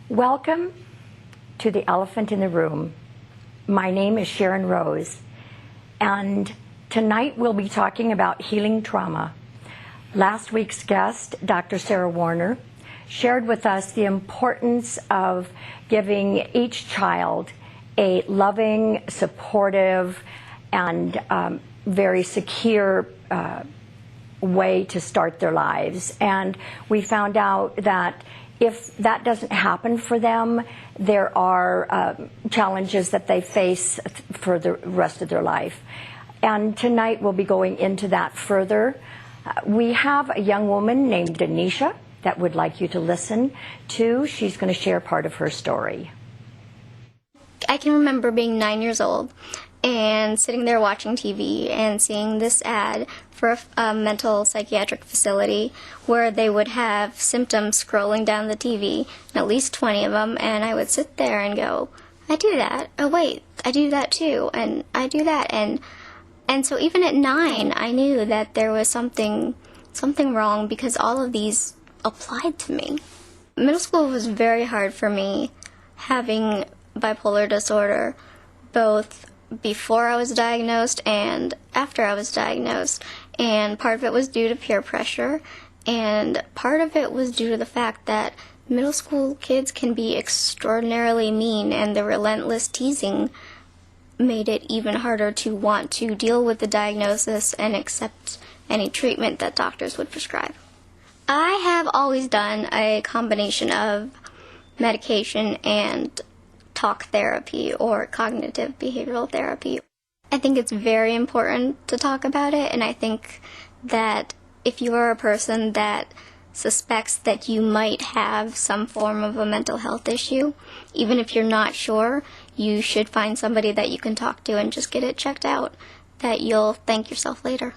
Welcome to the Elephant in the Room. My name is Sharon Rose, and tonight we'll be talking about healing trauma. Last week's guest, Dr. Sarah Warner, shared with us the importance of giving each child a loving, supportive, and very secure way to start their lives. And we found out that if that doesn't happen for them, there are challenges that they face for the rest of their life. And tonight we'll be going into that further. We have a young woman named Denisha that would like you to listen to. She's going to share part of her story. I can remember being 9 years old and sitting there watching TV and seeing this ad for a mental psychiatric facility where they would have symptoms scrolling down the TV, and at least 20 of them, and I would sit there and go, I do that. Oh wait, I do that too, and I do that. And so even at 9, I knew that there was something wrong because all of these applied to me. Middle school was very hard for me, having bipolar disorder, both before I was diagnosed and after I was diagnosed. And part of it was due to peer pressure, and part of it was due to the fact that middle school kids can be extraordinarily mean, and the relentless teasing made it even harder to want to deal with the diagnosis and accept any treatment that doctors would prescribe. I have always done a combination of medication and talk therapy or cognitive behavioral therapy. I think it's very important to talk about it, and I think that if you are a person that suspects that you might have some form of a mental health issue, even if you're not sure, you should find somebody that you can talk to and just get it checked out, that you'll thank yourself later.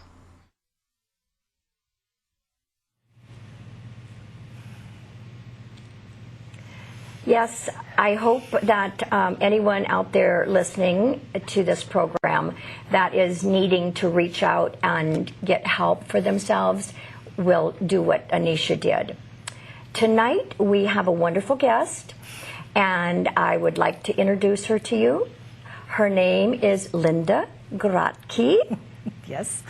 Yes, I hope that anyone out there listening to this program that is needing to reach out and get help for themselves will do what Anisha did. Tonight we have a wonderful guest, and I would like to introduce her to you. Her name is Linda Grotke. Yes.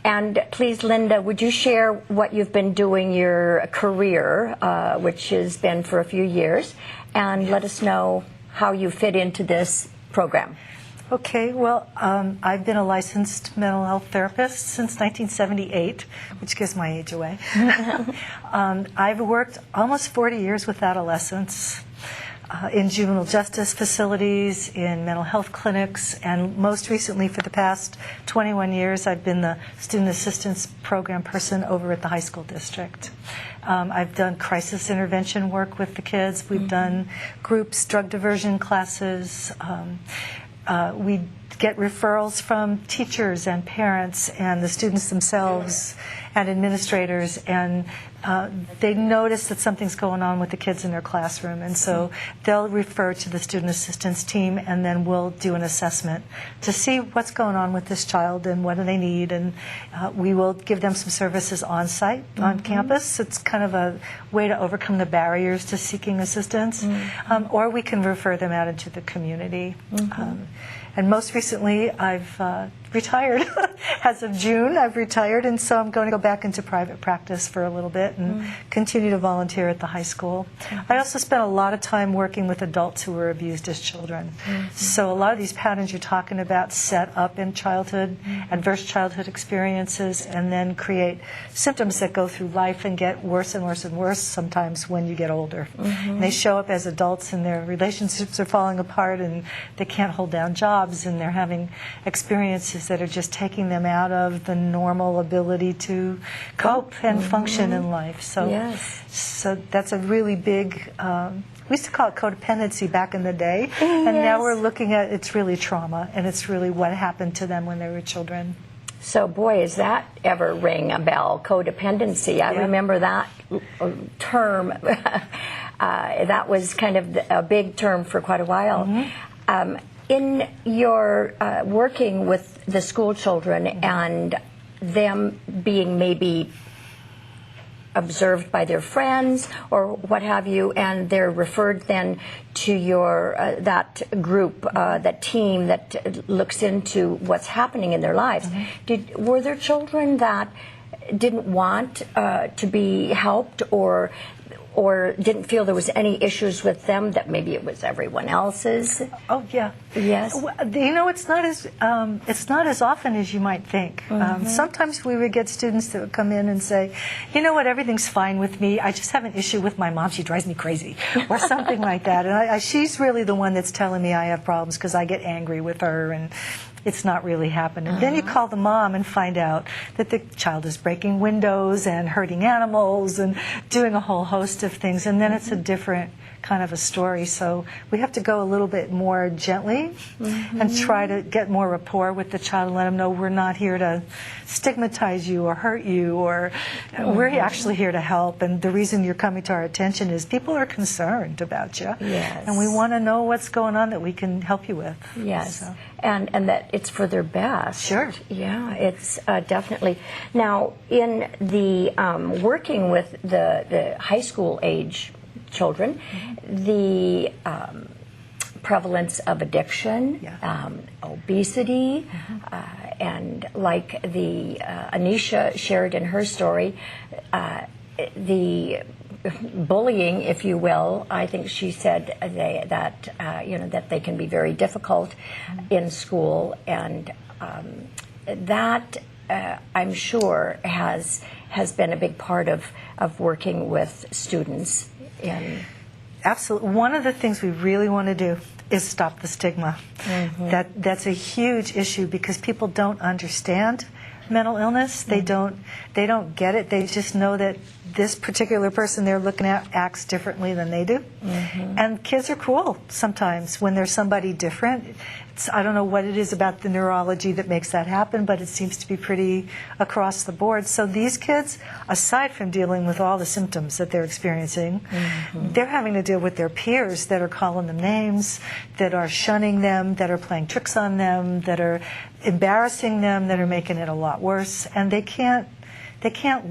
And please, Linda, would you share what you've been doing, your career, which has been for a few years, and let us know how you fit into this program. Okay, well, I've been a licensed mental health therapist since 1978, which gives my age away. I've worked almost 40 years with adolescents in juvenile justice facilities, in mental health clinics, and most recently for the past 21 years I've been the student assistance program person over at the high school district. I've done crisis intervention work with the kids. We've done groups, drug diversion classes. We get referrals from teachers and parents and the students themselves and administrators, and they notice that something's going on with the kids in their classroom, and so they'll refer to the student assistance team, and then we'll do an assessment to see what's going on with this child and what do they need, and we will give them some services on site, on campus. It's kind of a way to overcome the barriers to seeking assistance, or we can refer them out into the community. And most recently, I've retired. As of June, I've retired, and so I'm going to go back into private practice for a little bit and continue to volunteer at the high school. I also spent a lot of time working with adults who were abused as children. So a lot of these patterns you're talking about set up in childhood, adverse childhood experiences, and then create symptoms that go through life and get worse and worse and worse sometimes when you get older. And they show up as adults, and their relationships are falling apart, and they can't hold down jobs, and they're having experiences that are just taking them out of the normal ability to cope and function in life. So, so that's a really big, we used to call it codependency back in the day, and now we're looking at it's really trauma, and it's really what happened to them when they were children. So, boy, does that ever ring a bell, codependency. I remember that term. That was kind of a big term for quite a while. In your working with the school children and them being maybe observed by their friends or what have you, and they're referred then to your that group, that team that looks into what's happening in their lives. Were there children that didn't want to be helped, or didn't feel there was any issues with them, that maybe it was everyone else's? Oh yeah. Yes. You know, it's not as often as you might think. Sometimes we would get students that would come in and say, you know what, everything's fine with me. I just have an issue with my mom. She drives me crazy, or something like that. And she's really the one that's telling me I have problems because I get angry with her, and it's not really happening. Then you call the mom and find out that the child is breaking windows and hurting animals and doing a whole host of things, and then it's a different kind of a story. So we have to go a little bit more gently and try to get more rapport with the child and let them know we're not here to stigmatize you or hurt you, or we're actually here to help, and the reason you're coming to our attention is people are concerned about you. Yes. And we want to know what's going on that we can help you with. Yes. So. And that it's for their best. Sure. Yeah, it's definitely. Now, in the working with the high school age children, the prevalence of addiction, obesity, and like the Anisha shared in her story, the bullying, if you will. I think she said that they can be very difficult in school, and that I'm sure has been a big part of working with students. Absolutely. One of the things we really want to do is stop the stigma. That's a huge issue because people don't understand mental illness. They don't get it. They just know that this particular person they're looking at acts differently than they do. And kids are cruel sometimes when there's somebody different. I don't know what it is about the neurology that makes that happen, but it seems to be pretty across the board. So these kids, aside from dealing with all the symptoms that they're experiencing, they're having to deal with their peers that are calling them names, that are shunning them, that are playing tricks on them, that are embarrassing them, that are making it a lot worse. And they can't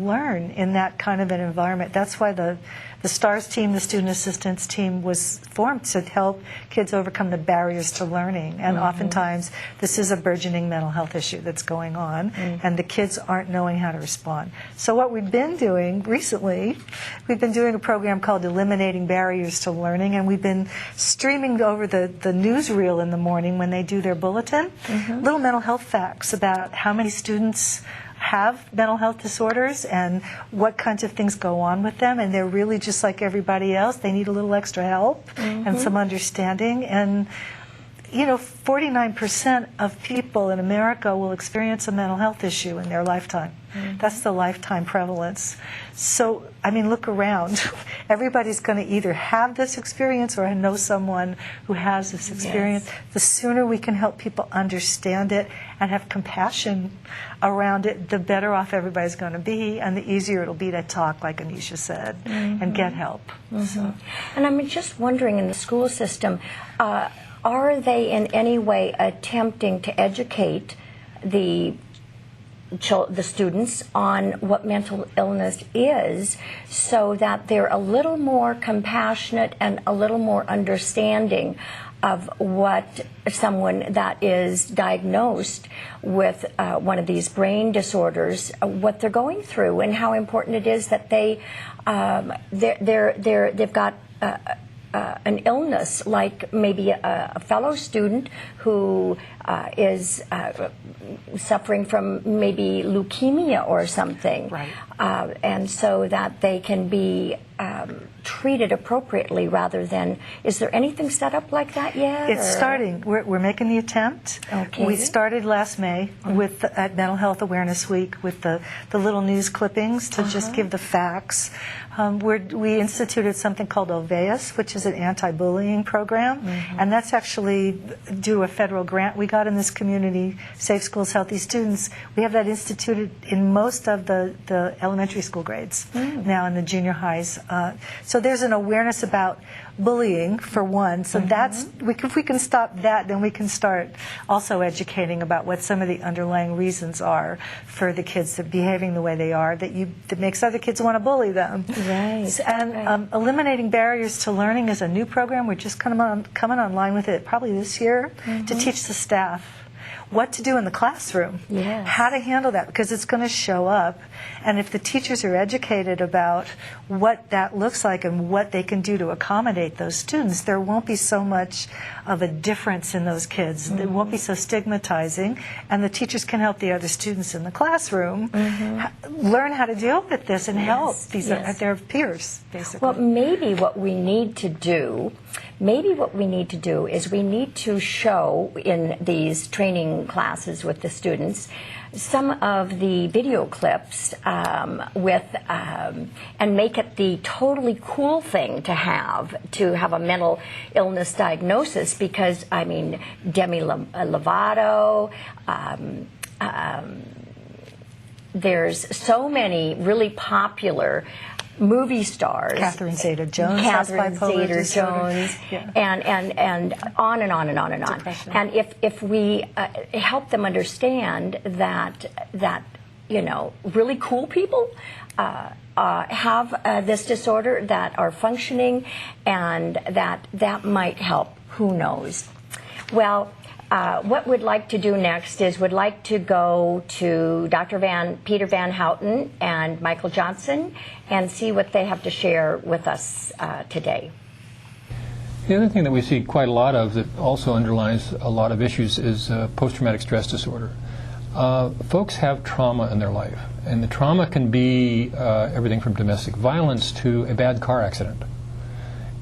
learn in that kind of an environment. That's why the STARS team, the student assistance team, was formed to help kids overcome the barriers to learning. And oftentimes, this is a burgeoning mental health issue that's going on, and the kids aren't knowing how to respond. So what we've been doing recently, we've been doing a program called Eliminating Barriers to Learning, and we've been streaming over the newsreel in the morning when they do their bulletin, little mental health facts about how many students have mental health disorders and what kinds of things go on with them, and they're really just like everybody else. They need a little extra help and some understanding. And 49% of people in America will experience a mental health issue in their lifetime. That's the lifetime prevalence. So, I mean, look around. Everybody's going to either have this experience or know someone who has this experience. Yes. The sooner we can help people understand it and have compassion around it, the better off everybody's going to be, and the easier it'll be to talk, like Anisha said, and get help. So. And I'm just wondering, in the school system, are they in any way attempting to educate the students on what mental illness is, so that they're a little more compassionate and a little more understanding of what someone that is diagnosed with one of these brain disorders, what they're going through, and how important it is that they've got an illness, like maybe a fellow student who is suffering from maybe leukemia or something, right. And so that they can be treated appropriately rather than. Is there anything set up like that yet? It's starting. We're making the attempt. Okay. We started last May at Mental Health Awareness Week with the little news clippings to just give the facts. We instituted something called OVEUS, which is an anti-bullying program, and that's actually due to a federal grant we got about in this community, Safe Schools, Healthy Students, we have that instituted in most of the elementary school grades now, in the junior highs. So there's an awareness about bullying, for one. So that's, if we can stop that, then we can start also educating about what some of the underlying reasons are for the kids that behaving the way they are, that makes other kids want to bully them. Right. And eliminating barriers to learning is a new program. We're just coming online with it probably this year to teach the staff what to do in the classroom, how to handle that, because it's going to show up. And if the teachers are educated about what that looks like and what they can do to accommodate those students, there won't be so much of a difference in those kids. It won't be so stigmatizing, and the teachers can help the other students in the classroom learn how to deal with this and help their peers, basically. Well, maybe what we need to do is we need to show in these training classes with the students some of the video clips and make it the totally cool thing to have a mental illness diagnosis, because I mean Demi Lovato, there's so many really popular movie stars, Catherine Zeta-Jones, and on and on and on and on. Depression. And if we help them understand that really cool people have this disorder, that are functioning, and that might help. Who knows? Well, what we'd like to do next is we'd like to go to Peter Van Houten and Michael Johnson and see what they have to share with us today. The other thing that we see quite a lot of that also underlies a lot of issues is post-traumatic stress disorder. Folks have trauma in their life, and the trauma can be everything from domestic violence to a bad car accident.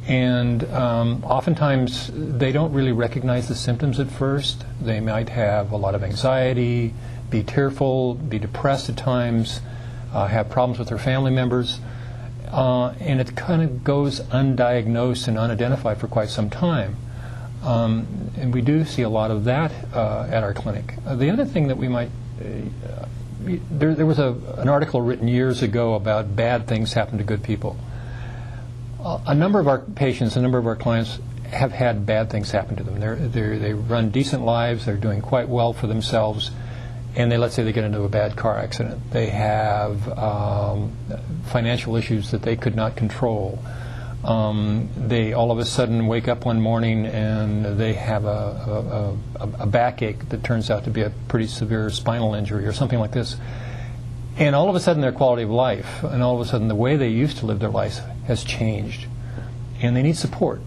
And oftentimes they don't really recognize the symptoms at first. They might have a lot of anxiety, be tearful, be depressed at times, have problems with their family members, and it kind of goes undiagnosed and unidentified for quite some time. And we do see a lot of that at our clinic. The other thing that we might, there was an article written years ago about bad things happen to good people. A number of our patients, a number of our clients have had bad things happen to them. They run decent lives, they're doing quite well for themselves, and let's say they get into a bad car accident. They have financial issues that they could not control. They all of a sudden wake up one morning and they have a backache that turns out to be a pretty severe spinal injury or something like this. And all of a sudden their quality of life, and all of a sudden the way they used to live their life has changed, and they need support.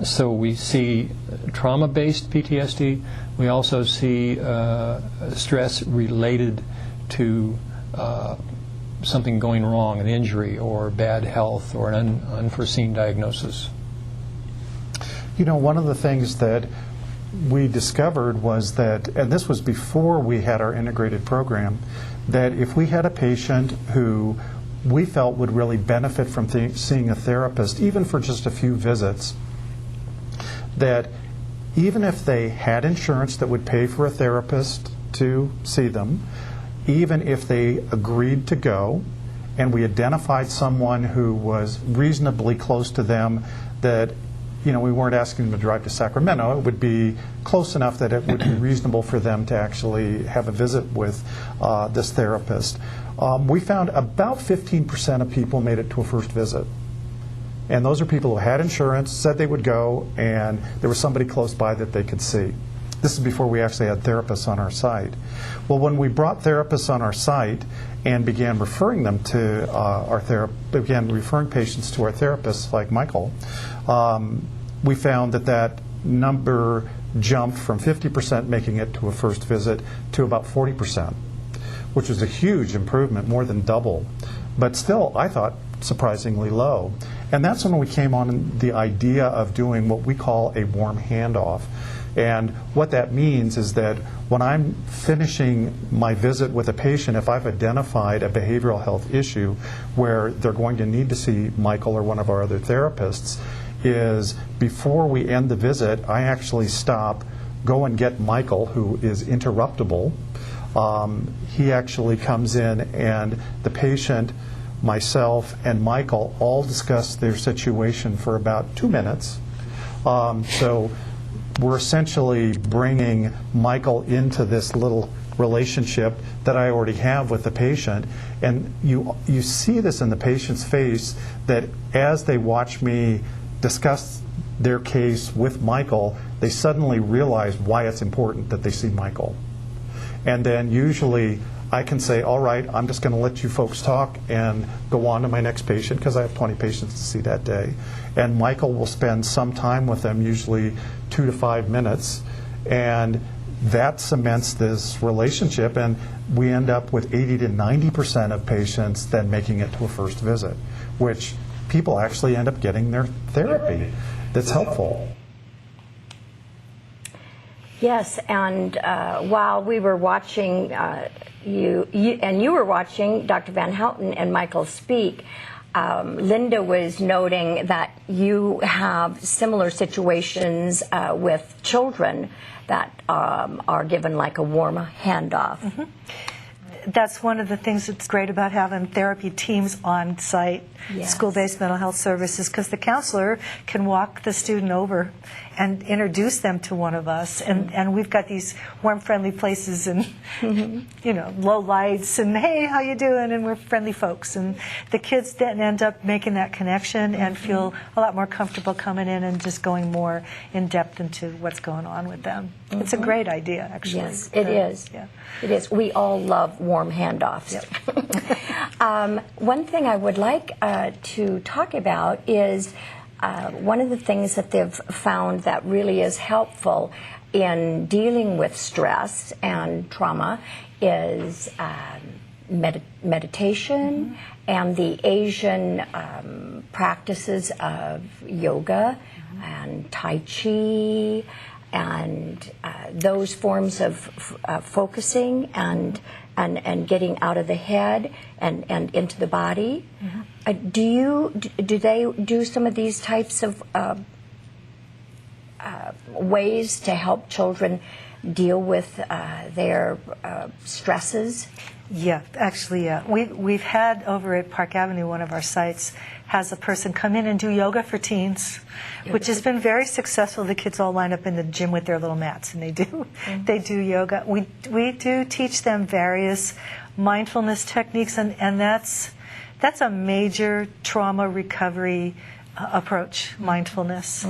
So we see trauma-based PTSD. We also see stress related to something going wrong, an injury or bad health or an unforeseen diagnosis. You know, one of the things that we discovered was that, and this was before we had our integrated program, that if we had a patient who we felt would really benefit from seeing a therapist, even for just a few visits, that even if they had insurance that would pay for a therapist to see them, even if they agreed to go, and we identified someone who was reasonably close to them, that we weren't asking them to drive to Sacramento. It would be close enough that it would be reasonable for them to actually have a visit with this therapist. We found about 15% of people made it to a first visit. And those are people who had insurance, said they would go, and there was somebody close by that they could see. This is before we actually had therapists on our site. Well, when we brought therapists on our site and began referring them to began referring patients to our therapists like Michael, we found that number jumped from 50% making it to a first visit to about 40%, which was a huge improvement, more than double. But still, I thought, surprisingly low. And that's when we came on the idea of doing what we call a warm handoff. And what that means is that when I'm finishing my visit with a patient, if I've identified a behavioral health issue where they're going to need to see Michael or one of our other therapists, is before we end the visit, I actually stop go and get Michael, who is interruptible. He actually comes in, and the patient, myself, and Michael all discuss their situation for about 2 minutes. So we're essentially bringing Michael into this little relationship that I already have with the patient. And you see this in the patient's face, that as they watch me discuss their case with Michael, they suddenly realize why it's important that they see Michael. And then usually I can say, all right, I'm just going to let you folks talk and go on to my next patient, because I have 20 patients to see that day. And Michael will spend some time with them, usually 2 to 5 minutes, and that cements this relationship, and we end up with 80 to 90% of patients then making it to a first visit, which people actually end up getting their therapy that's helpful. Yes, and while we were watching you were watching Dr. Van Houten and Michael speak, Linda was noting that you have similar situations with children that are given like a warm handoff. Mm-hmm. That's one of the things that's great about having therapy teams on site, Yes. school-based mental health services, because the counselor can walk the student over and introduce them to one of us. And we've got these warm, friendly places and, low lights and, hey, how you doing? And we're friendly folks. And the kids then end up making that connection and feel a lot more comfortable coming in and just going more in depth into what's going on with them. It's a great idea, actually. Yes, it is. Yeah. It is. We all love warm handoffs. Yep. One thing I would like to talk about is one of the things that they've found that really is helpful in dealing with stress and trauma is meditation and the Asian practices of yoga and Tai Chi and those forms of focusing and getting out of the head and into the body. Do they do some of these types of ways to help children deal with their stresses? Yeah, actually, yeah. We've had over at Park Avenue, one of our sites has a person come in and do yoga for teens, which has been very successful. The kids all line up in the gym with their little mats, and they do yoga. We do teach them various mindfulness techniques, and that's a major trauma recovery approach, mindfulness.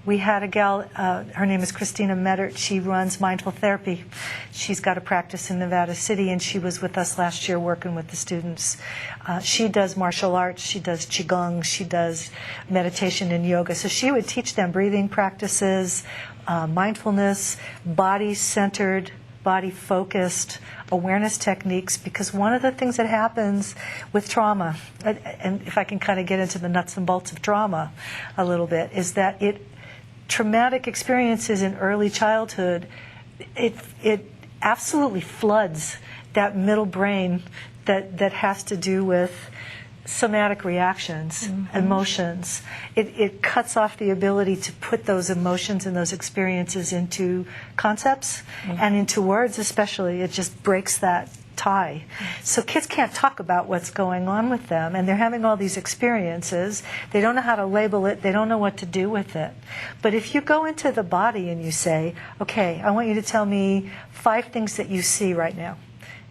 We had a gal, her name is Christina Mettert. She runs mindful therapy. She's got a practice in Nevada City, and she was with us last year working with the students. She does martial arts, she does Qigong, she does meditation and yoga. So she would teach them breathing practices, mindfulness, body-centered, body-focused awareness techniques, because one of the things that happens with trauma, and if I can kind of get into the nuts and bolts of trauma a little bit, is that traumatic experiences in early childhood, it absolutely floods that middle brain that has to do with somatic reactions, emotions. It cuts off the ability to put those emotions and those experiences into concepts and into words especially. It just breaks that tie. So kids can't talk about what's going on with them, and they're having all these experiences. They don't know how to label it. They don't know what to do with it. But if you go into the body and you say, okay, I want you to tell me 5 things that you see right now.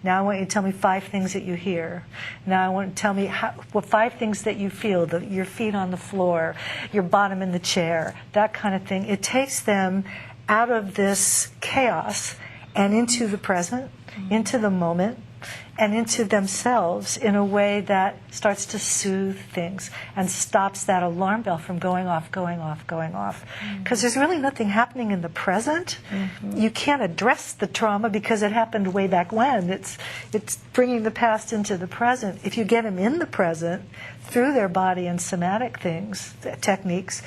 Now I want you to tell me 5 things that you hear. Now I want you to tell me 5 things that you feel, your feet on the floor, your bottom in the chair, that kind of thing. It takes them out of this chaos and into the present, into the moment, and into themselves in a way that starts to soothe things and stops that alarm bell from going off. Because there's really nothing happening in the present. You can't address the trauma because it happened way back when. It's bringing the past into the present. If you get them in the present through their body and somatic techniques,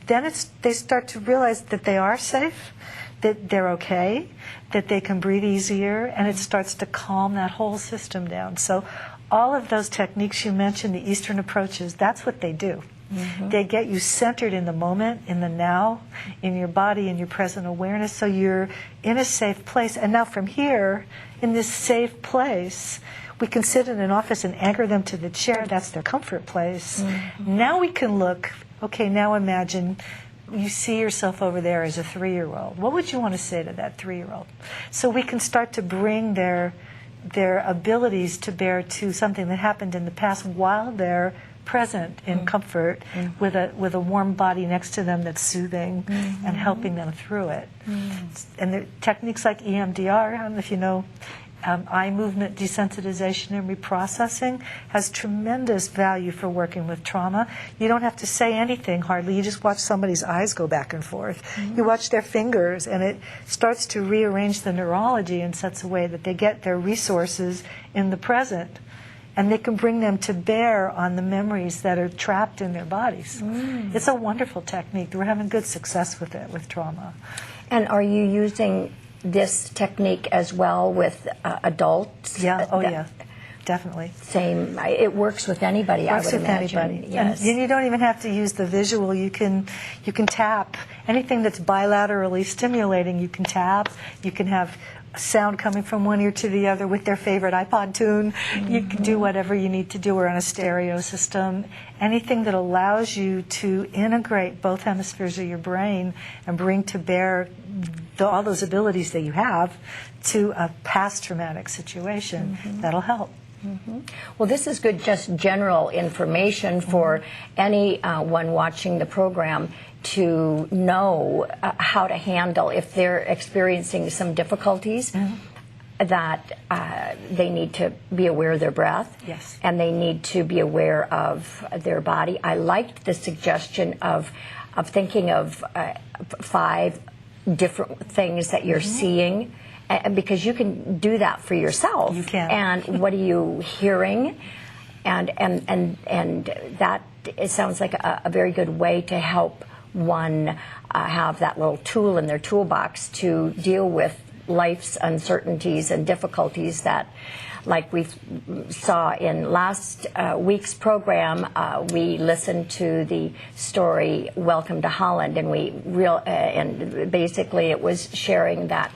then they start to realize that they are safe, that they're okay, that they can breathe easier, and it starts to calm that whole system down. So all of those techniques you mentioned, the Eastern approaches, that's what they do. They get you centered in the moment, in the now, in your body, in your present awareness, so you're in a safe place. And now from here, in this safe place, we can sit in an office and anchor them to the chair. That's their comfort place. Now we can look, okay, now imagine you see yourself over there as a 3-year-old. What would you want to say to that 3-year-old? So we can start to bring their abilities to bear to something that happened in the past while they're present in comfort with a warm body next to them that's soothing and helping them through it. And the techniques like EMDR, I don't know if you know, eye movement desensitization and reprocessing has tremendous value for working with trauma. You don't have to say anything hardly. You just watch somebody's eyes go back and forth. You watch their fingers, and it starts to rearrange the neurology in such a way that they get their resources in the present, and they can bring them to bear on the memories that are trapped in their bodies. It's a wonderful technique. We're having good success with it, with trauma. And are you using this technique as well with adults? Yeah, oh yeah, definitely. Same, it works with anybody, I would imagine. Anybody. Yes. And you don't even have to use the visual. You can tap. Anything that's bilaterally stimulating, you can tap. You can have sound coming from one ear to the other with their favorite iPod tune. You can do whatever you need to do. We're on a stereo system. Anything that allows you to integrate both hemispheres of your brain and bring to bear all those abilities that you have to a past traumatic situation, that'll help. Well, this is good, just general information for anyone watching the program to know how to handle if they're experiencing some difficulties, that they need to be aware of their breath. Yes. And they need to be aware of their body. I liked the suggestion of thinking of 5 different things that you're seeing, because you can do that for yourself. You can. And what are you hearing? And that, it sounds like a very good way to help one have that little tool in their toolbox to deal with life's uncertainties and difficulties that, like we saw in last week's program, we listened to the story "Welcome to Holland," and and basically it was sharing that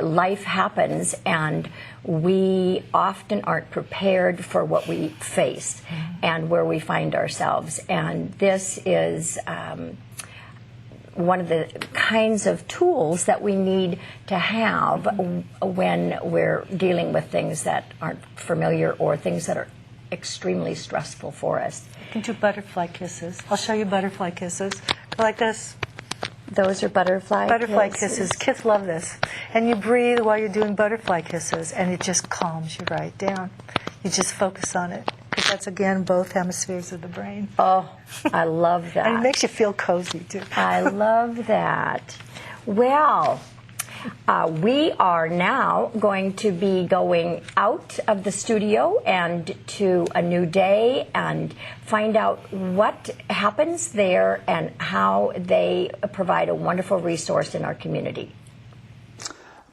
life happens and we often aren't prepared for what we face and where we find ourselves. And this is one of the kinds of tools that we need to have when we're dealing with things that aren't familiar or things that are extremely stressful for us. You can do butterfly kisses. I'll show you butterfly kisses. Go like this. Those are butterfly kisses. Kids love this. And you breathe while you're doing butterfly kisses, and it just calms you right down. You just focus on it, because that's, again, both hemispheres of the brain. Oh, I love that. And it makes you feel cozy, too. I love that. Well, we are now going to be going out of the studio and to a new day and find out what happens there and how they provide a wonderful resource in our community.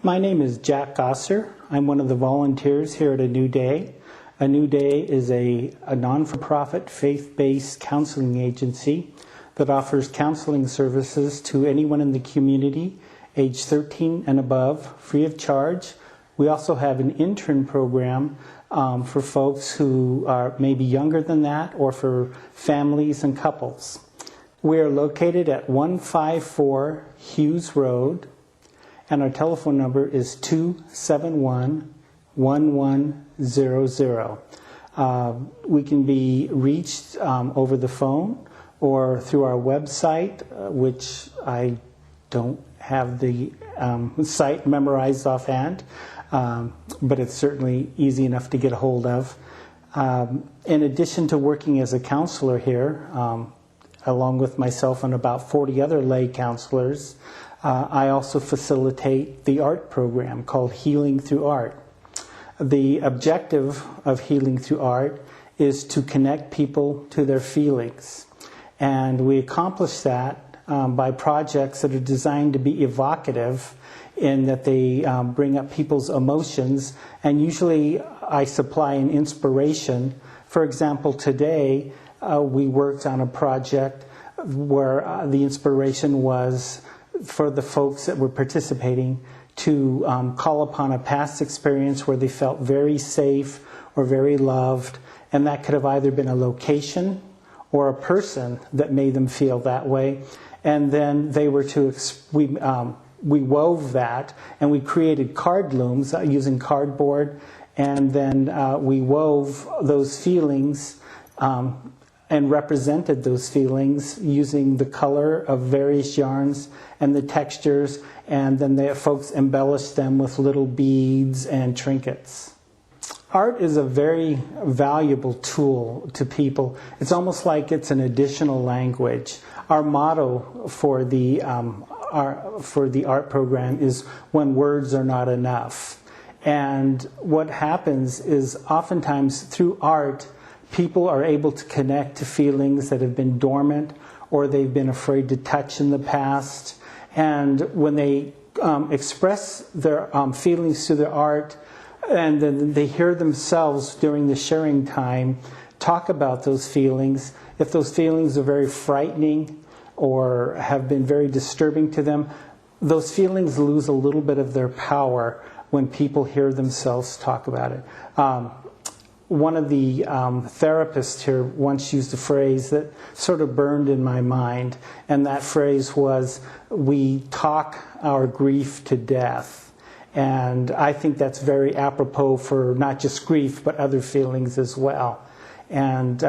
My name is Jack Gosser. I'm one of the volunteers here at A New Day. A New Day is a non-for-profit, faith-based counseling agency that offers counseling services to anyone in the community, age 13 and above, free of charge. We also have an intern program for folks who are maybe younger than that, or for families and couples. We are located at 154 Hughes Road, and our telephone number is 271-1100. We can be reached over the phone or through our website, which I don't have the site memorized offhand, but it's certainly easy enough to get a hold of. In addition to working as a counselor here, along with myself and about 40 other lay counselors, I also facilitate the art program called Healing Through Art. The objective of Healing Through Art is to connect people to their feelings. And we accomplish that by projects that are designed to be evocative in that they bring up people's emotions, and usually I supply an inspiration. For example, today we worked on a project where the inspiration was for the folks that were participating to call upon a past experience where they felt very safe or very loved, and that could have either been a location or a person that made them feel that way. And then they were to, we wove that, and we created card looms using cardboard, and then we wove those feelings and represented those feelings using the color of various yarns and the textures, and then the folks embellished them with little beads and trinkets. Art is a very valuable tool to people. It's almost like it's an additional language. Our motto for the art program is "When words are not enough." And what happens is oftentimes through art, people are able to connect to feelings that have been dormant or they've been afraid to touch in the past. And when they express their feelings through their art, and then they hear themselves during the sharing time talk about those feelings, if those feelings are very frightening or have been very disturbing to them, those feelings lose a little bit of their power when people hear themselves talk about it. One of the therapists here once used a phrase that sort of burned in my mind, and that phrase was, "We talk our grief to death." And I think that's very apropos for not just grief, but other feelings as well. And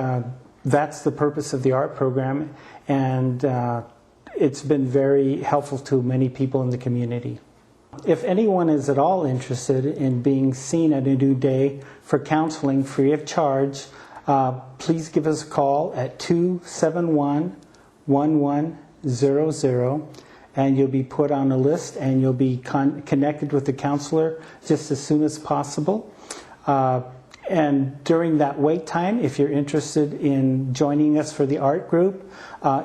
that's the purpose of the art program, and it's been very helpful to many people in the community. If anyone is at all interested in being seen at A New Day for counseling free of charge, please give us a call at 271-1100, and you'll be put on a list and you'll be connected with the counselor just as soon as possible. And during that wait time, if you're interested in joining us for the art group,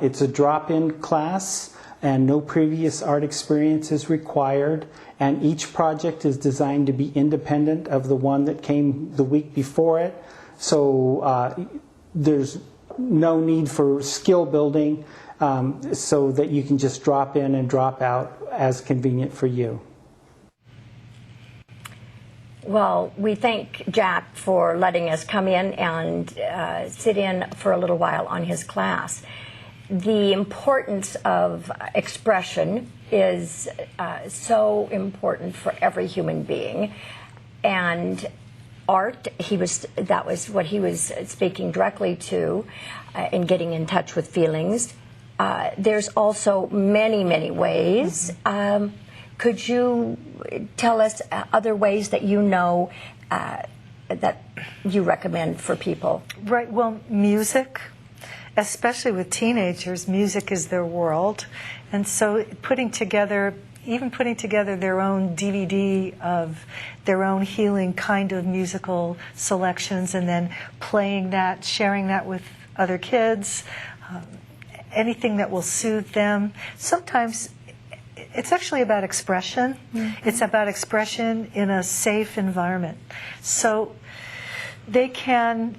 it's a drop-in class, and no previous art experience is required, and each project is designed to be independent of the one that came the week before it. So there's no need for skill building, so that you can just drop in and drop out as convenient for you. Well, we thank Jack for letting us come in and sit in for a little while on his class. The importance of expression is so important for every human being, and art, that was what he was speaking directly to in getting in touch with feelings. There's also many, many ways. Could you tell us other ways that you know that you recommend for people? Right, well, music. Especially with teenagers, music is their world. And so putting together their own DVD of their own healing kind of musical selections, and then playing that, sharing that with other kids, anything that will soothe them. Sometimes it's actually about expression. Mm-hmm. It's about expression in a safe environment. So they can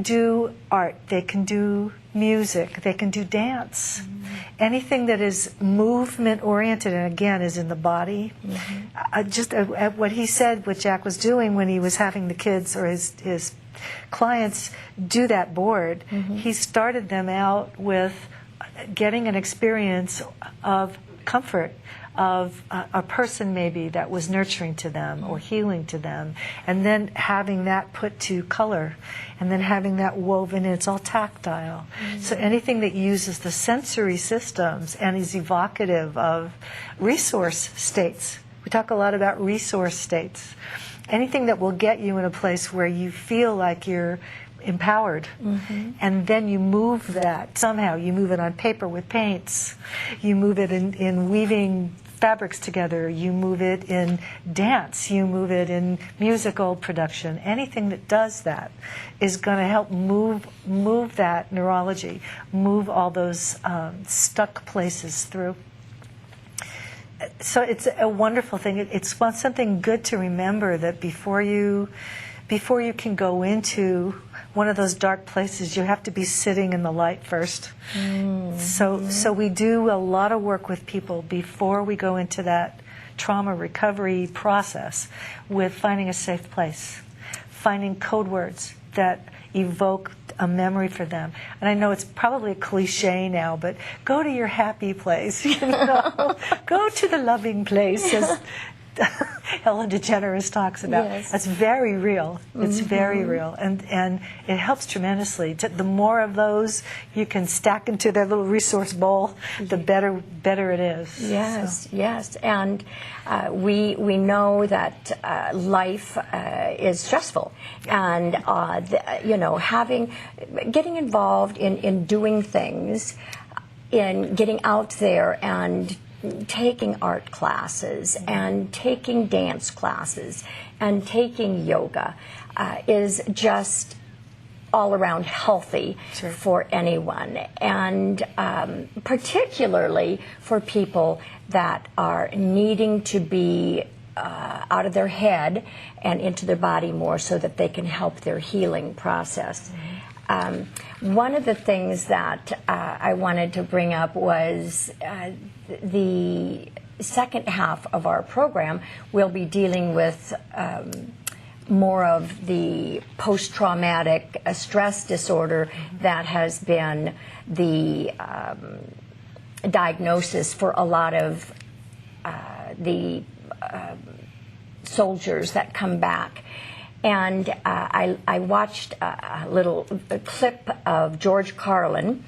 do art, they can do music, they can do dance. Mm-hmm. Anything that is movement oriented, and again is in the body. Mm-hmm. Just what he said, what Jack was doing when he was having the kids or his clients do that board, mm-hmm. he started them out with getting an experience of comfort, of a person maybe that was nurturing to them or healing to them, and then having that put to color, and then having that woven in. It's all tactile. Mm-hmm. So anything that uses the sensory systems and is evocative of resource states. We talk a lot about resource states. Anything that will get you in a place where you feel like you're empowered, mm-hmm. and then you move that somehow. You move it on paper with paints. You move it in weaving fabrics together. You move it in dance. You move it in musical production. Anything that does that is going to help move that neurology, move all those stuck places through. So it's a wonderful thing. It's something good to remember, that before you can go into one of those dark places, you have to be sitting in the light first. So we do a lot of work with people before we go into that trauma recovery process with finding a safe place, finding code words that evoke a memory for them. And I know it's probably a cliche now, but go to your happy place, go to the loving place, as Ellen DeGeneres talks about. Yes. That's very real. It's very real, and it helps tremendously. The more of those you can stack into their little resource bowl, the better it is. Yes, yes, and we know that life is stressful, and getting involved in doing things, in getting out there and taking art classes and taking dance classes and taking yoga is just all around healthy for anyone, and particularly for people that are needing to be out of their head and into their body more so that they can help their healing process. One of the things that I wanted to bring up was the second half of our program will be dealing with more of the post-traumatic stress disorder that has been the diagnosis for a lot of the soldiers that come back. And I watched a little clip of George Carlin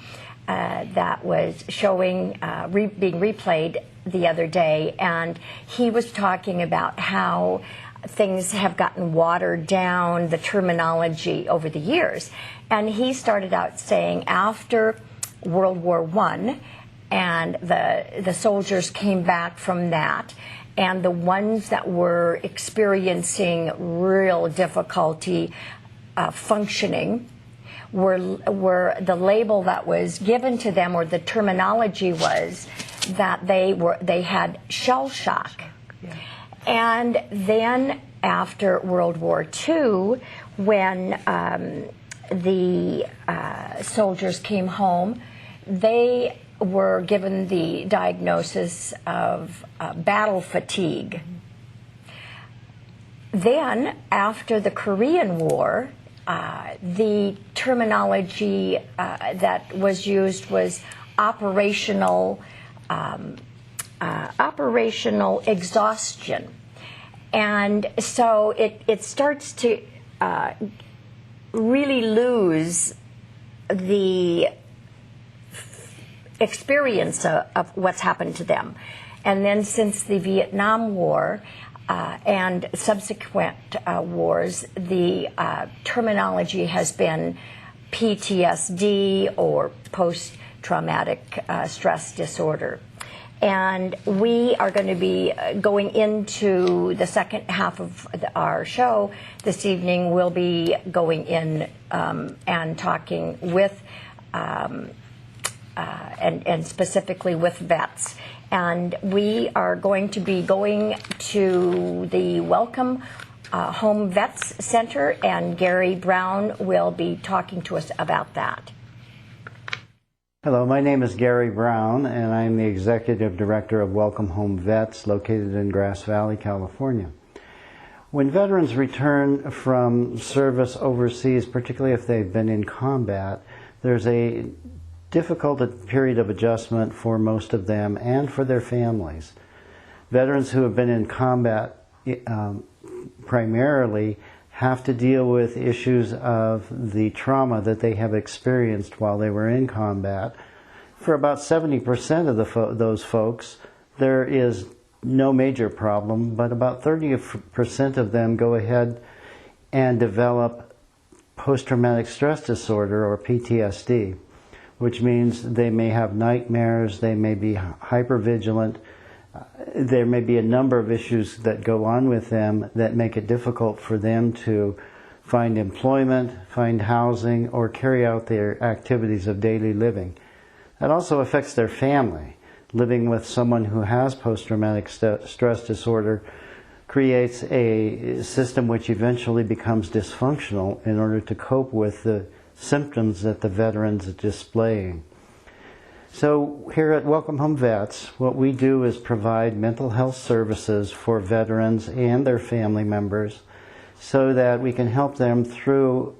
that was showing, being replayed the other day, and he was talking about how things have gotten watered down, the terminology over the years. And he started out saying after World War I, and the soldiers came back from that, and the ones that were experiencing real difficulty functioning were the label that was given to them, or the terminology was that they had shell shock. Yeah. And then after World War II, when the soldiers came home, they were given the diagnosis of battle fatigue. Then, after the Korean War, the terminology that was used was operational exhaustion. And so it starts to really lose the experience of what's happened to them. And then since the Vietnam War and subsequent wars, the terminology has been PTSD, or post-traumatic stress disorder. And we are going to be going into the second half of our show this evening. We'll be going in and talking with and specifically with vets. And we are going to be going to the Welcome Home Vets Center, and Gary Brown will be talking to us about that. Hello, my name is Gary Brown, and I'm the Executive Director of Welcome Home Vets, located in Grass Valley, California. When veterans return from service overseas, particularly if they've been in combat, there's a difficult period of adjustment for most of them and for their families. Veterans who have been in combat primarily have to deal with issues of the trauma that they have experienced while they were in combat. For about 70% of those folks, there is no major problem, but about 30% of them go ahead and develop post-traumatic stress disorder, or PTSD, which means they may have nightmares, they may be hypervigilant, there may be a number of issues that go on with them that make it difficult for them to find employment, find housing, or carry out their activities of daily living. That also affects their family. Living with someone who has post-traumatic stress disorder creates a system which eventually becomes dysfunctional in order to cope with the symptoms that the veterans are displaying. So here at Welcome Home Vets, what we do is provide mental health services for veterans and their family members so that we can help them through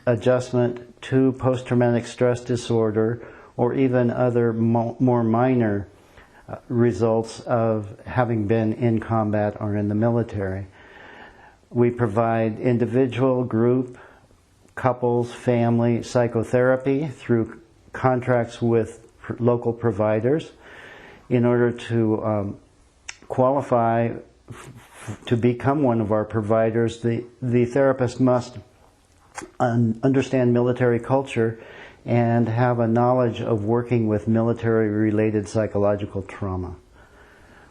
adjustment to post-traumatic stress disorder or even other more minor results of having been in combat or in the military. We provide individual, group, couples, family psychotherapy through contracts with local providers. In order to qualify to become one of our providers, the therapist must understand military culture and have a knowledge of working with military-related psychological trauma.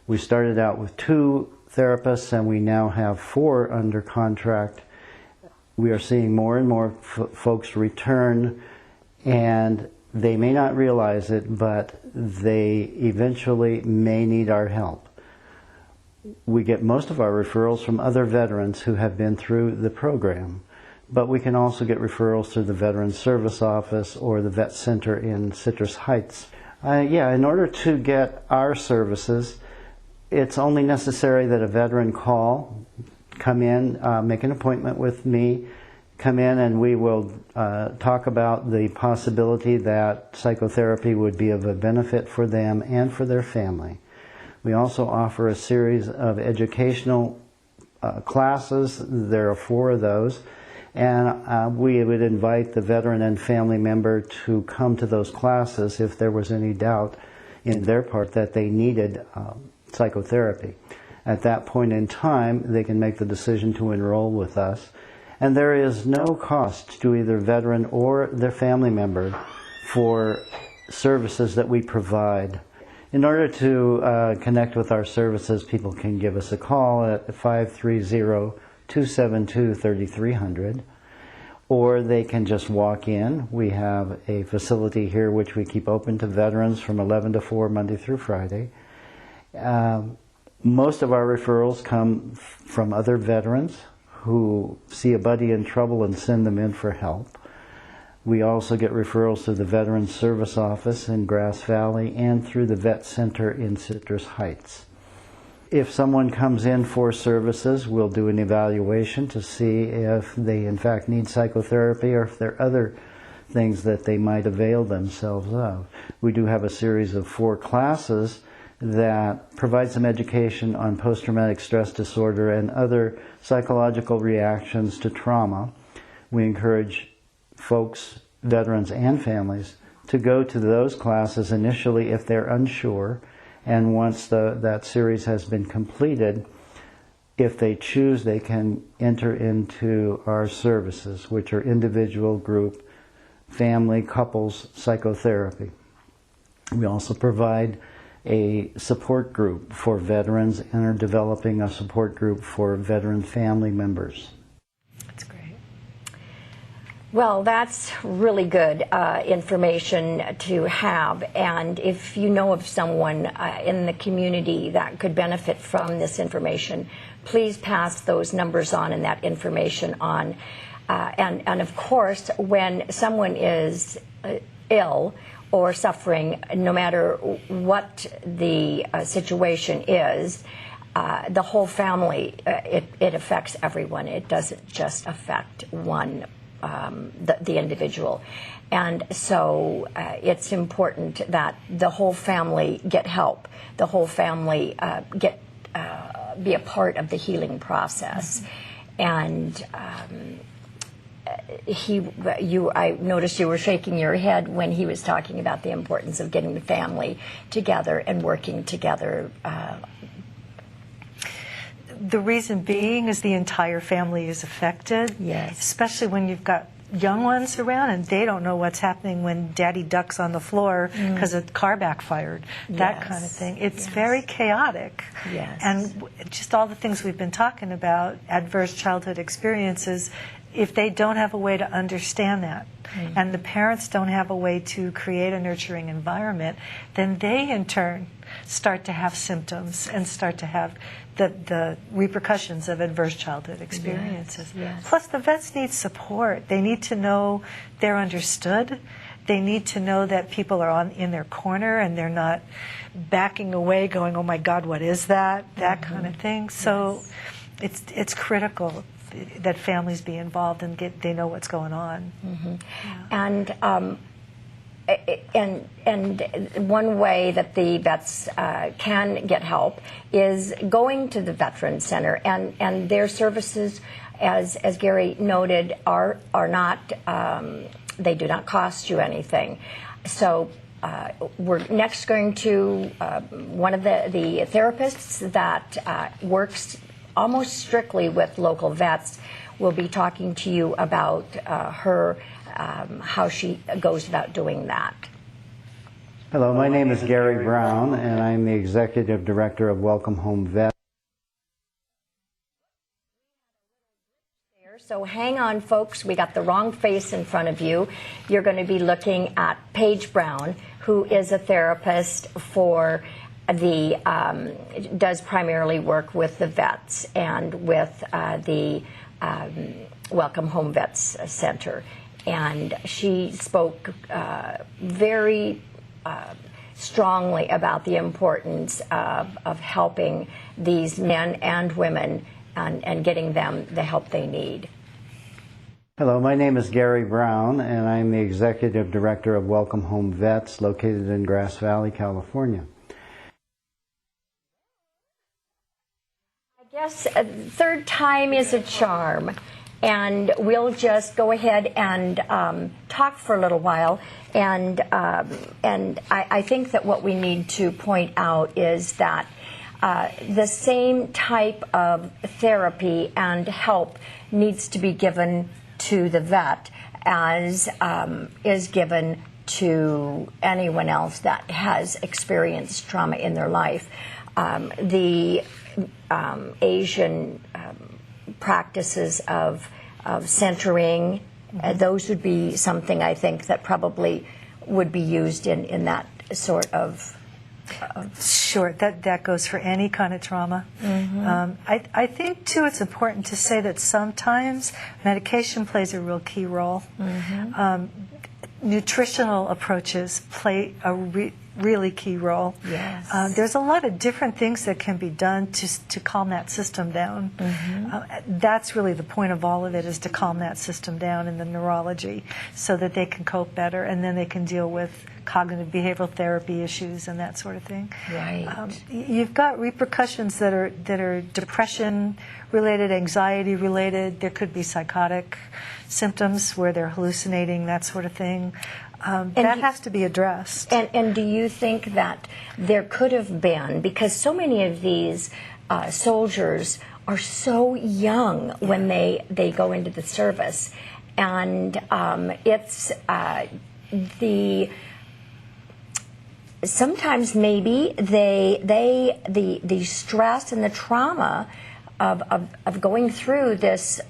We started out with 2 therapists and we now have 4 under contract. We are seeing more and more folks return, and they may not realize it, but they eventually may need our help. We get most of our referrals from other veterans who have been through the program, but we can also get referrals through the Veterans Service Office or the Vet Center in Citrus Heights. In order to get our services, it's only necessary that a veteran come in, make an appointment with me, come in, and we will talk about the possibility that psychotherapy would be of a benefit for them and for their family. We also offer a series of educational classes. There are 4 of those, and we would invite the veteran and family member to come to those classes if there was any doubt in their part that they needed psychotherapy. At that point in time, they can make the decision to enroll with us. And there is no cost to either veteran or their family member for services that we provide. In order to connect with our services, people can give us a call at 530-272-3300, or they can just walk in. We have a facility here which we keep open to veterans from 11 to 4 Monday through Friday. Most of our referrals come from other veterans who see a buddy in trouble and send them in for help. We also get referrals through the Veterans Service Office in Grass Valley and through the Vet Center in Citrus Heights. If someone comes in for services, we'll do an evaluation to see if they in fact need psychotherapy or if there are other things that they might avail themselves of. We do have a series of 4 classes that provide some education on post-traumatic stress disorder and other psychological reactions to trauma. We encourage folks, veterans and families, to go to those classes initially if they're unsure, and once that series has been completed, if they choose, they can enter into our services, which are individual, group, family, couples psychotherapy. We also provide a support group for veterans and are developing a support group for veteran family members. That's great. Well, that's really good information to have, and if you know of someone in the community that could benefit from this information, please pass those numbers on and that information on. And of course, when someone is ill or suffering, no matter what the situation is, the whole family, it affects everyone. It doesn't just affect one, the individual. And so it's important that the whole family get help, the whole family be a part of the healing process. And I noticed you were shaking your head when he was talking about the importance of getting the family together and working together. The reason being is the entire family is affected. Yes. Especially when you've got young ones around and they don't know what's happening when daddy ducks on the floor because a car backfired. That kind of thing. It's very chaotic. Yes. And just all the things we've been talking about, adverse childhood experiences, if they don't have a way to understand that, and the parents don't have a way to create a nurturing environment, then they in turn start to have symptoms and start to have the repercussions of adverse childhood experiences. Yes. Plus, the vets need support. They need to know they're understood. They need to know that people are in their corner and they're not backing away going, oh my God, what is that? That kind of thing. So it's critical that families be involved and they know what's going on. And one way that the vets can get help is going to the Veterans Center, and their services, as Gary noted, are not they do not cost you anything. So we're next going to one of the therapists that works almost strictly with local vets. Will be talking to you about her how she goes about doing that. Hello, my name is Gary Brown, and I'm the Executive Director of Welcome Home Vet. So hang on, folks. We got the wrong face in front of you. You're going to be looking at Paige Brown, who is a therapist for the does primarily work with the vets and with the Welcome Home Vets Center. And she spoke very strongly about the importance of helping these men and women and getting them the help they need. Hello, my name is Gary Brown, and I'm the Executive Director of Welcome Home Vets located in Grass Valley, California. I guess third time is a charm. And we'll just go ahead and talk for a little while. And I think that what we need to point out is that the same type of therapy and help needs to be given to the vet as is given to anyone else that has experienced trauma in their life. The Asian practices of centering, those would be something I think that probably would be used in that sort of... Sure, that goes for any kind of trauma. I think, too, it's important to say that sometimes medication plays a real key role. Nutritional approaches play a really key role. Yes. There's a lot of different things that can be done to calm that system down. That's really the point of all of it, is to calm that system down in the neurology so that they can cope better, and then they can deal with cognitive behavioral therapy issues and that sort of thing. Right. You've got repercussions that are depression related, anxiety related. There could be psychotic symptoms where they're hallucinating, that sort of thing. That has to be addressed. And do you think that there could have been, because so many of these soldiers are so young when they go into the service, and it's sometimes maybe the stress and the trauma of going through this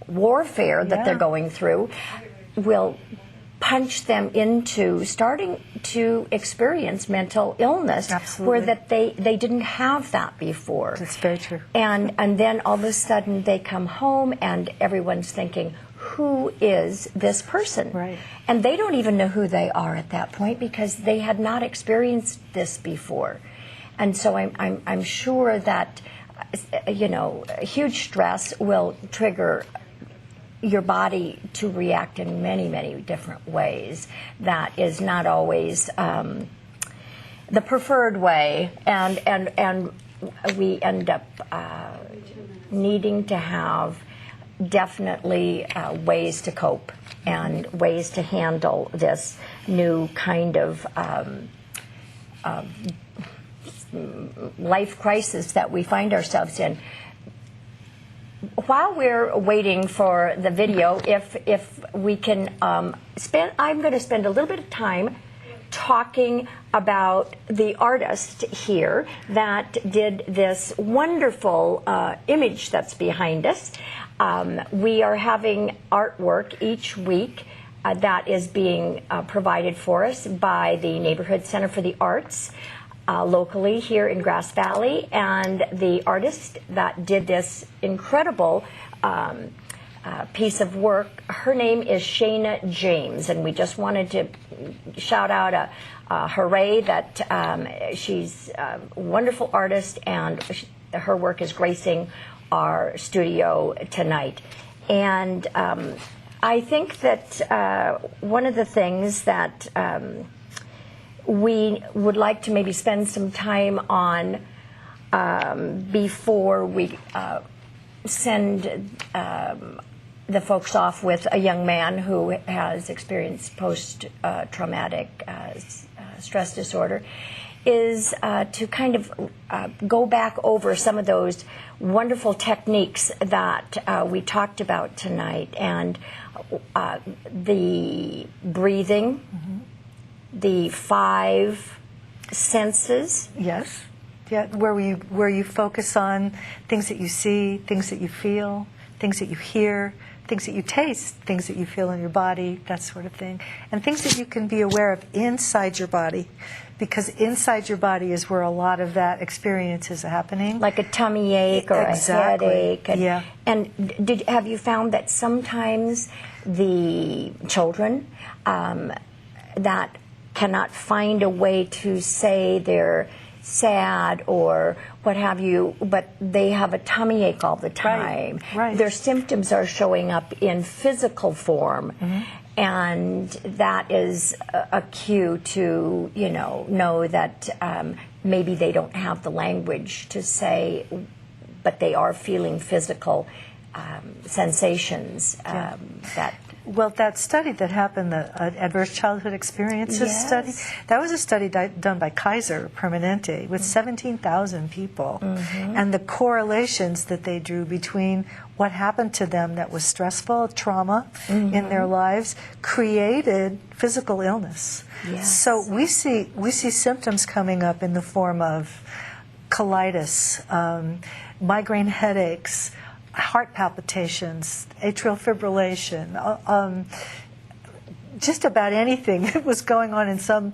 warfare that they're going through will punch them into starting to experience mental illness. Absolutely. Where that they didn't have that before. That's very true. And then all of a sudden they come home and everyone's thinking, who is this person? Right. And they don't even know who they are at that point because they had not experienced this before. And so I'm sure that huge stress will trigger your body to react in many, many different ways. That is not always the preferred way, and we end up needing to have definitely ways to cope and ways to handle this new kind of life crisis that we find ourselves in. While we're waiting for the video, if we can I'm going to spend a little bit of time talking talking about the artist here that did this wonderful image that's behind us. We are having artwork each week that is being provided for us by the Neighborhood Center for the Arts locally here in Grass Valley, and the artist that did this incredible piece of work, her name is Shayna James, and we just wanted to shout out a hooray that she's a wonderful artist, and her work is gracing our studio tonight. And I think that one of the things that we would like to maybe spend some time on before we send the folks off with a young man who has experienced post-traumatic stress disorder is to kind of go back over some of those wonderful techniques that we talked about tonight, and the breathing, the 5 senses. Yes. Yeah, where you focus on things that you see, things that you feel, things that you hear, things that you taste, things that you feel in your body, that sort of thing. And things that you can be aware of inside your body, because inside your body is where a lot of that experience is happening. Like a tummy ache or Exactly. a headache. And, Yeah. And have you found that sometimes the children that cannot find a way to say they're sad or what have you, but they have a tummy ache all the time. Right. Their symptoms are showing up in physical form, and that is a cue to, know that maybe they don't have the language to say, but they are feeling physical sensations that. Well, that study that happened, the Adverse Childhood Experiences study, that was a study done by Kaiser Permanente with 17,000 people. And the correlations that they drew between what happened to them that was stressful, trauma in their lives, created physical illness. Yes. So we see symptoms coming up in the form of colitis, migraine headaches, heart palpitations, atrial fibrillation, just about anything that was going on in some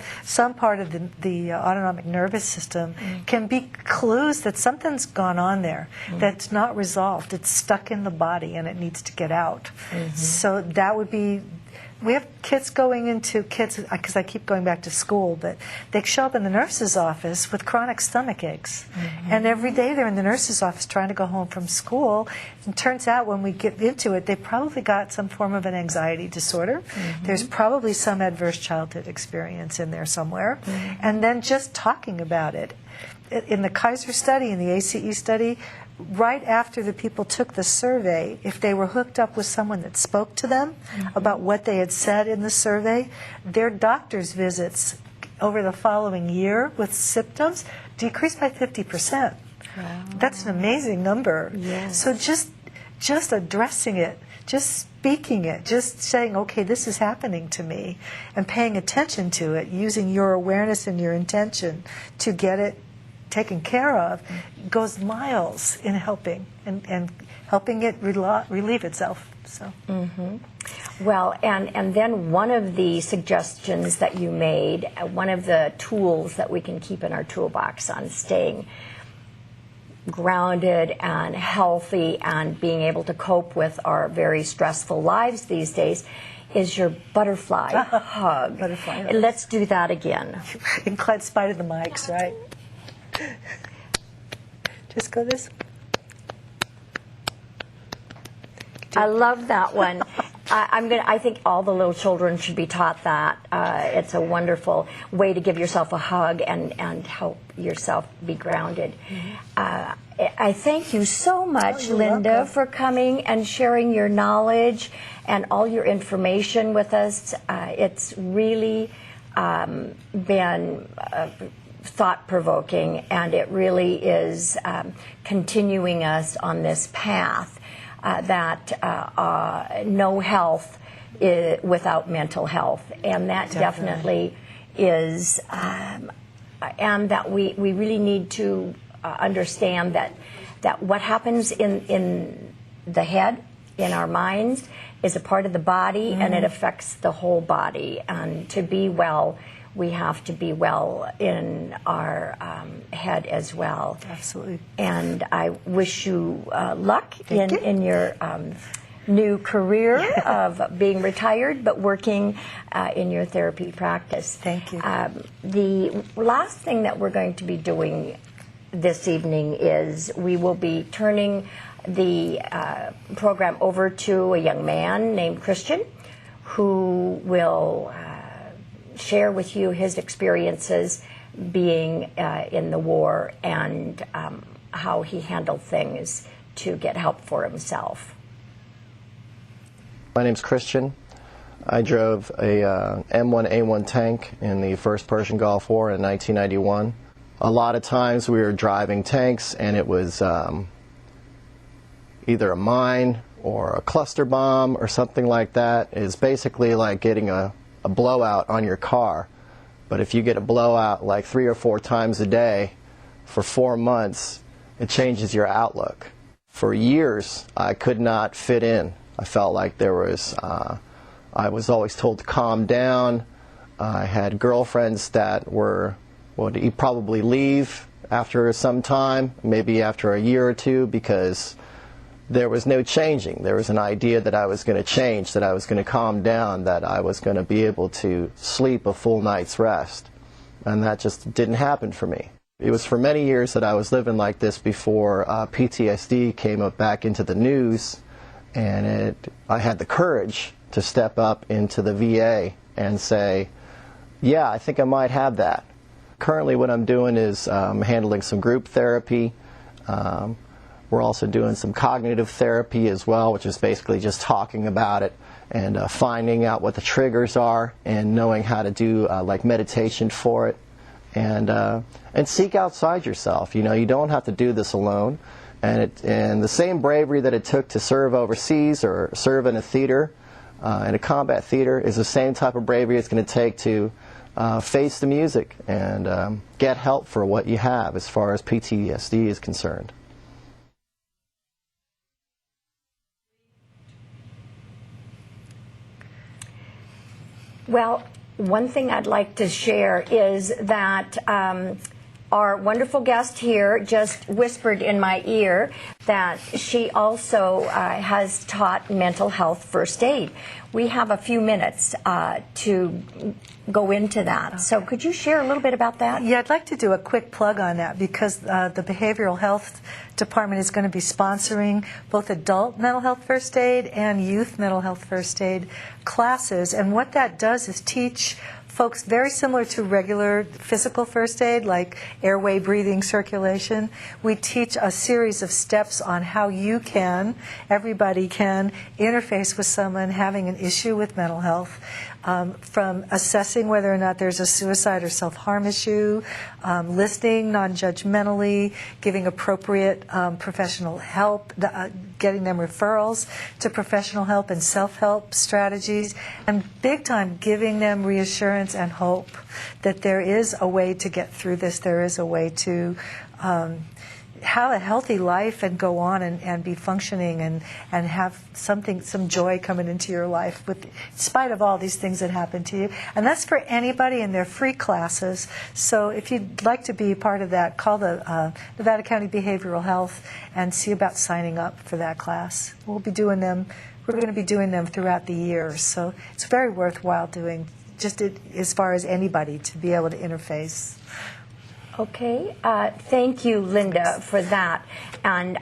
part of the autonomic nervous system can be clues that something's gone on there that's not resolved. It's stuck in the body and it needs to get out. So that would be. We have kids because I keep going back to school, but they show up in the nurse's office with chronic stomach aches. And every day they're in the nurse's office trying to go home from school. And turns out when we get into it, they probably got some form of an anxiety disorder. There's probably some adverse childhood experience in there somewhere. And then just talking about it. In the Kaiser study, in the ACE study, right after the people took the survey, if they were hooked up with someone that spoke to them about what they had said in the survey, their doctor's visits over the following year with symptoms decreased by 50%. Wow. That's an amazing number. Yes. So just addressing it, just speaking it, just saying, okay, this is happening to me, and paying attention to it, using your awareness and your intention to get it taken care of, goes miles in helping and helping it relieve itself. So. Well, and then one of the suggestions that you made, one of the tools that we can keep in our toolbox on staying grounded and healthy and being able to cope with our very stressful lives these days is your butterfly hug. Butterfly hug. Let's do that again. In spite of the mics, right? Just go this way. I love that one. I think all the little children should be taught that. It's a wonderful way to give yourself a hug and help yourself be grounded. I thank you so much, Linda, welcome. for coming and sharing your knowledge and all your information with us. It's really been thought-provoking, and it really is continuing us on this path that no health is without mental health, and that definitely is, and that we really need to understand that what happens in the head, in our minds, is a part of the body, and it affects the whole body. And to be well, we have to be well in our head as well. Absolutely. And I wish you luck in your new career of being retired, but working in your therapy practice. Thank you. The last thing that we're going to be doing this evening is we will be turning the program over to a young man named Christian, who will share with you his experiences being in the war and how he handled things to get help for himself. My name's Christian. I drove a M1A1 tank in the First Persian Gulf War in 1991. A lot of times we were driving tanks and it was either a mine or a cluster bomb or something like that. It's basically like getting a blowout on your car. But if you get a blowout like 3 or 4 times a day for 4 months, it changes your outlook. For years, I could not fit in. I felt like there was, I was always told to calm down. I had girlfriends that would probably leave after some time, maybe after a year or two, because there was no changing. There was an idea that I was going to change, that I was going to calm down, that I was going to be able to sleep a full night's rest. And that just didn't happen for me. It was for many years that I was living like this before PTSD came up back into the news, and I had the courage to step up into the VA and say, yeah, I think I might have that. Currently what I'm doing is handling some group therapy. We're also doing some cognitive therapy as well, which is basically just talking about it and finding out what the triggers are and knowing how to do like meditation for it. And seek outside yourself. You know, you don't have to do this alone. And the same bravery that it took to serve overseas or serve in a theater, in a combat theater, is the same type of bravery it's going to take to face the music and get help for what you have as far as PTSD is concerned. Well, one thing I'd like to share is that our wonderful guest here just whispered in my ear that she also has taught mental health first aid. We have a few minutes to go into that. Okay. So could you share a little bit about that? Yeah, I'd like to do a quick plug on that because the Behavioral Health Department is going to be sponsoring both adult mental health first aid and youth mental health first aid classes. And what that does is teach folks, very similar to regular physical first aid, like airway, breathing, circulation. We teach a series of steps on how you can, everybody can, interface with someone having an issue with mental health, from assessing whether or not there's a suicide or self-harm issue, listening non-judgmentally, giving appropriate professional help, getting them referrals to professional help and self-help strategies, and big time giving them reassurance and hope that there is a way to get through this, there is a way to have a healthy life and go on and be functioning and have some joy coming into your life in spite of all these things that happen to you. And that's for anybody, and they're free classes. So if you'd like to be part of that, call the Nevada County Behavioral Health and see about signing up for that class. We'll be doing them. We're going to be doing them throughout the year. So it's very worthwhile doing, just as far as anybody to be able to interface. Okay, thank you, Linda, for that. And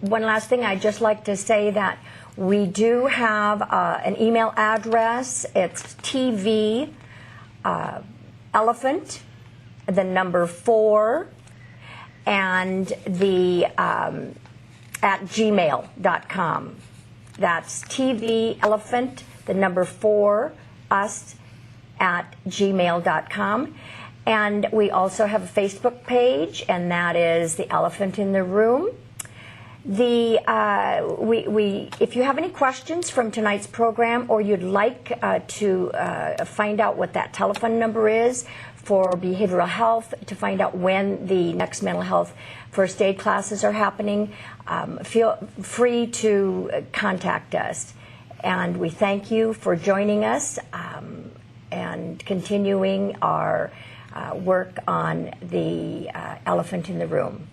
one last thing, I'd just like to say that we do have an email address. It's TV elephant, the number 4, and the at gmail.com. That's TV elephant, the number 4, us at gmail.com. And we also have a Facebook page, and that is The Elephant in the Room. If you have any questions from tonight's program, or you'd like to find out what that telephone number is for behavioral health, to find out when the next mental health first aid classes are happening, feel free to contact us. And we thank you for joining us and continuing our work on the elephant in the room.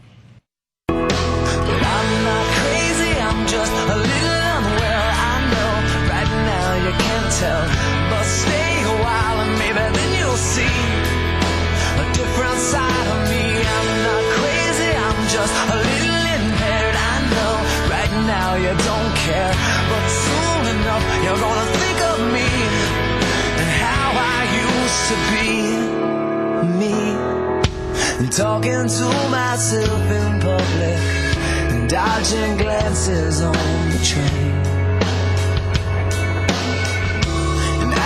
I'm not crazy, I'm just a little unwell. I know right now you can't tell, but stay a while and maybe then you'll see a different side of me. I'm not crazy, I'm just a little impaired. I know right now you don't care, but soon enough you're gonna think of me and how I used to be me, and talking to myself in public, dodging glances on the train. And I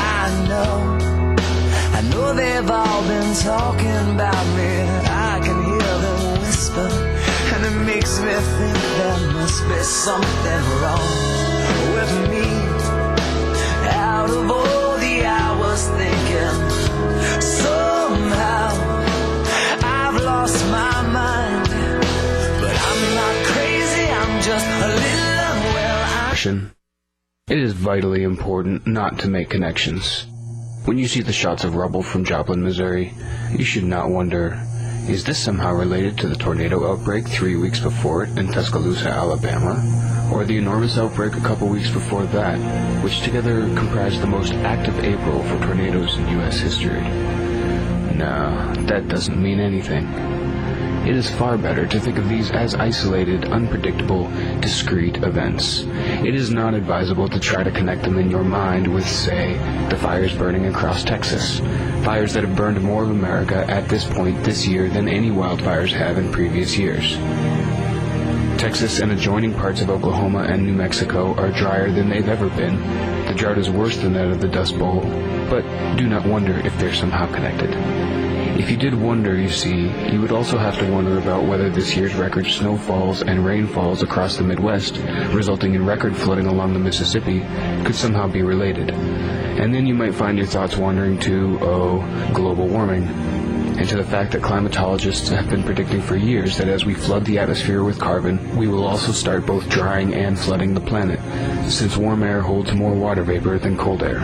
know they've all been talking about me. I can hear them whisper, and it makes me think there must be something wrong with me. Out of all the hours thinking, somehow I've lost my mind. But I'm not crazy, I'm just a little unwell. It is vitally important not to make connections. When you see the shots of rubble from Joplin, Missouri, you should not wonder, is this somehow related to the tornado outbreak 3 weeks before it in Tuscaloosa, Alabama? Or the enormous outbreak a couple weeks before that, which together comprised the most active April for tornadoes in U.S. history? No, that doesn't mean anything. It is far better to think of these as isolated, unpredictable, discrete events. It is not advisable to try to connect them in your mind with, say, the fires burning across Texas, fires that have burned more of America at this point this year than any wildfires have in previous years. Texas and adjoining parts of Oklahoma and New Mexico are drier than they've ever been. The drought is worse than that of the Dust Bowl, but do not wonder if they're somehow connected. If you did wonder, you see, you would also have to wonder about whether this year's record snowfalls and rainfalls across the Midwest, resulting in record flooding along the Mississippi, could somehow be related. And then you might find your thoughts wandering to, global warming, and to the fact that climatologists have been predicting for years that as we flood the atmosphere with carbon, we will also start both drying and flooding the planet, since warm air holds more water vapor than cold air.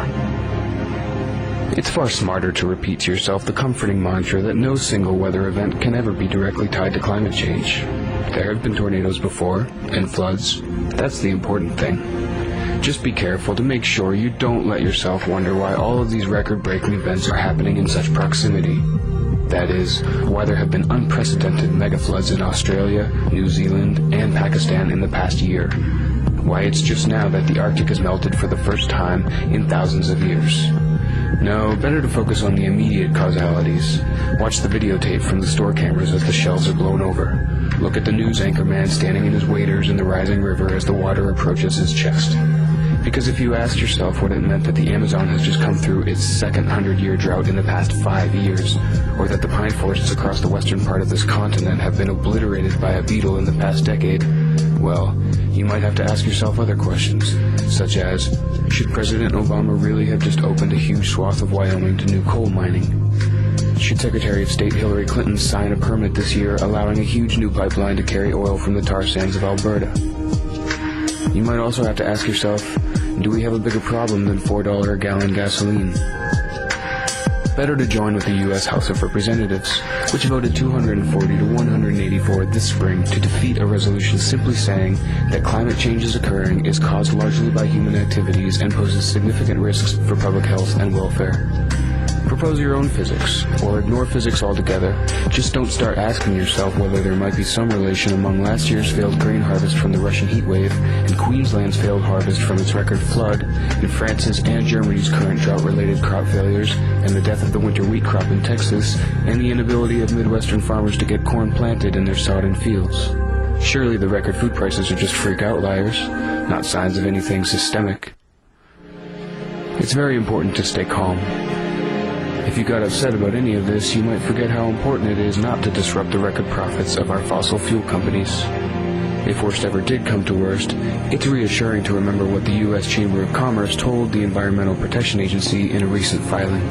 It's far smarter to repeat to yourself the comforting mantra that no single weather event can ever be directly tied to climate change. There have been tornadoes before, and floods. That's the important thing. Just be careful to make sure you don't let yourself wonder why all of these record-breaking events are happening in such proximity. That is, why there have been unprecedented megafloods in Australia, New Zealand, and Pakistan in the past year. Why it's just now that the Arctic has melted for the first time in thousands of years. No, better to focus on the immediate causalities. Watch the videotape from the store cameras as the shelves are blown over. Look at the news anchor man standing in his waders in the rising river as the water approaches his chest. Because if you asked yourself what it meant that the Amazon has just come through its second 100-year drought in the past 5 years, or that the pine forests across the western part of this continent have been obliterated by a beetle in the past decade, well, you might have to ask yourself other questions, such as, should President Obama really have just opened a huge swath of Wyoming to new coal mining? Should Secretary of State Hillary Clinton sign a permit this year allowing a huge new pipeline to carry oil from the tar sands of Alberta? You might also have to ask yourself, do we have a bigger problem than $4 a gallon gasoline? Better to join with the U.S. House of Representatives, which voted 240 to 184 this spring to defeat a resolution simply saying that climate change is occurring is caused largely by human activities and poses significant risks for public health and welfare. Propose your own physics, or ignore physics altogether. Just don't start asking yourself whether there might be some relation among last year's failed grain harvest from the Russian heat wave and Queensland's failed harvest from its record flood, and France's and Germany's current drought-related crop failures, and the death of the winter wheat crop in Texas, and the inability of Midwestern farmers to get corn planted in their sodden fields. Surely the record food prices are just freak outliers, not signs of anything systemic. It's very important to stay calm. If you got upset about any of this, you might forget how important it is not to disrupt the record profits of our fossil fuel companies. If worst ever did come to worst, it's reassuring to remember what the U.S. Chamber of Commerce told the Environmental Protection Agency in a recent filing.